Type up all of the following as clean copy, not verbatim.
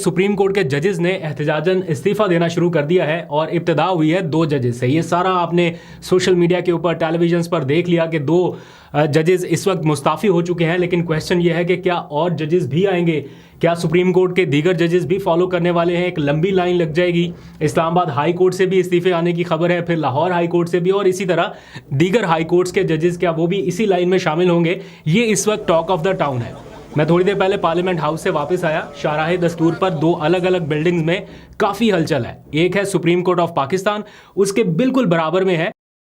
Supreme court के जजेस ने एहतजाजन इस्तीफ़ा देना शुरू कर दिया है और इब्तिदा हुई है 2 जजेस से। ये सारा आपने सोशल मीडिया के ऊपर टेलीविजन पर देख लिया कि 2 जजेस इस वक्त मुस्ताफ़ी हो चुके हैं, लेकिन क्वेश्चन ये है कि क्या और जजेस भी आएंगे? क्या सुप्रीम कोर्ट के दीगर जजेस भी फॉलो करने वाले हैं? एक लंबी लाइन लग जाएगी। इस्लामाबाद हाई कोर्ट से भी इस्तीफ़े आने की खबर है, फिर लाहौर हाई कोर्ट से भी, और इसी तरह दीगर हाई कोर्ट्स के जजेस क्या वो भी इसी लाइन में शामिल होंगे? ये इस वक्त टॉक ऑफ द टाउन है। मैं थोड़ी देर पहले पार्लियामेंट हाउस से वापस आया। शाहराह दस्तूर पर 2 अलग अलग बिल्डिंग्स में काफ़ी हलचल है। एक है सुप्रीम कोर्ट ऑफ पाकिस्तान, उसके बिल्कुल बराबर में है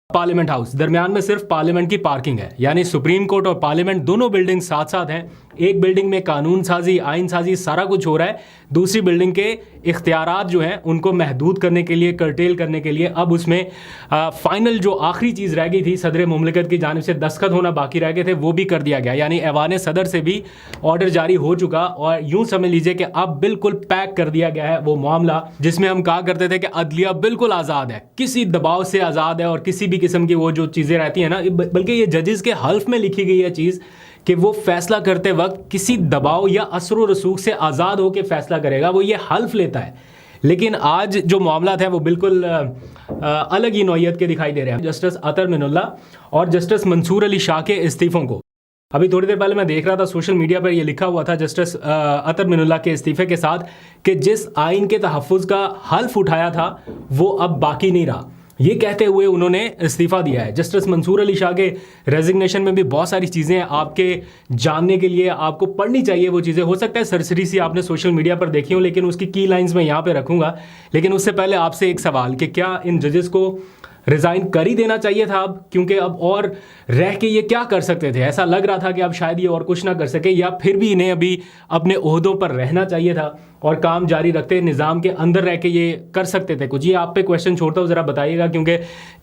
पार्लियामेंट हाउस। दरमियान में सिर्फ पार्लियामेंट की पार्किंग है, यानी सुप्रीम कोर्ट और पार्लियामेंट दोनों बिल्डिंग साथ साथ हैं। एक बिल्डिंग में कानून साजी, आइन साजी सारा कुछ हो रहा है, दूसरी बिल्डिंग के इख्तियारात जो हैं उनको महदूद करने के लिए, कर्टेल करने के लिए अब उसमें फाइनल जो आखिरी चीज़ रह गई थी सदर मुमलिकत की जानिब से दस्तखत होना बाकी रह गए थे, वो भी कर दिया गया। यानी ऐवान सदर से भी ऑर्डर जारी हो चुका और यूँ समझ लीजिए कि अब बिल्कुल पैक कर दिया गया है वो मामला जिसमें हम कहा करते थे कि अदलिया बिल्कुल आज़ाद है, किसी दबाव से आज़ाद है और किसी भी किस्म की वो जो चीज़ें रहती हैं ना, बल्कि ये जजेस के हल्फ में लिखी गई है चीज़ कि वो फैसला करते वक्त किसी दबाव या असर व रसूख से आज़ाद होकर फैसला करेगा, वो ये हल्फ लेता है। लेकिन आज जो मामला हैं वो बिल्कुल अलग ही नौइयत के दिखाई दे रहे हैं। जस्टिस अतर मिनुल्लाह और जस्टिस मंसूर अली शाह के इस्तीफ़ों को अभी थोड़ी देर पहले मैं देख रहा था सोशल मीडिया पर ये लिखा हुआ था जस्टिस अतर मिनुल्लाह के इस्तीफ़े के साथ कि जिस आइन के तहफ़्फ़ुज़ का हल्फ उठाया था वो अब बाकी नहीं रहा। ये कहते हुए उन्होंने इस्तीफ़ा दिया है। जस्टिस मंसूर अली शाह के रेजिग्नेशन में भी बहुत सारी चीज़ें आपके जानने के लिए आपको पढ़नी चाहिए। वो चीज़ें हो सकता है सरसरी सी आपने सोशल मीडिया पर देखी हो, लेकिन उसकी की लाइंस मैं यहाँ पे रखूँगा। लेकिन उससे पहले आपसे एक सवाल कि क्या इन जजेस को रिज़ाइन कर ही देना चाहिए था अब, क्योंकि अब और रह के ये क्या कर सकते थे? ऐसा लग रहा था कि अब शायद ये और कुछ ना कर सके, या फिर भी इन्हें अभी अपने ओहदों पर रहना चाहिए था और काम जारी रखते निज़ाम के अंदर रह के ये कर सकते थे कुछ। ये आप पे क्वेश्चन छोड़ता हूँ, ज़रा बताइएगा, क्योंकि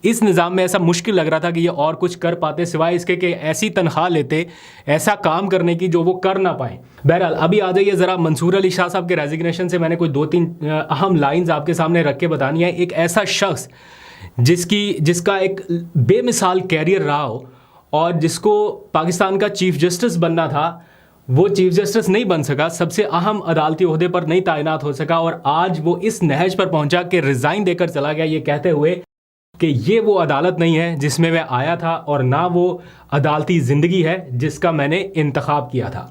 इस निज़ाम में ऐसा मुश्किल लग रहा था कि ये और कुछ कर पाते सिवाय इसके कि ऐसी तनख्वाह लेते ऐसा काम करने की जो वो कर ना पाएँ। बहरहाल अभी आ जाइए ज़रा मंसूर अली शाह साहब के रेजिग्नेशन से मैंने कोई 2-3 अहम लाइन्स आपके सामने रख के बतानी है। एक ऐसा शख्स जिसका एक बेमिसाल कैरियर रहा हो और जिसको पाकिस्तान का चीफ जस्टिस बनना था, वो चीफ जस्टिस नहीं बन सका, सबसे अहम अदालती ओहदे पर नहीं तैनात हो सका, और आज वो इस नहज पर पहुंचा कि रिज़ाइन देकर चला गया, ये कहते हुए कि ये वो अदालत नहीं है जिसमें मैं आया था और ना वो अदालती ज़िंदगी है जिसका मैंने इंतखाब किया था।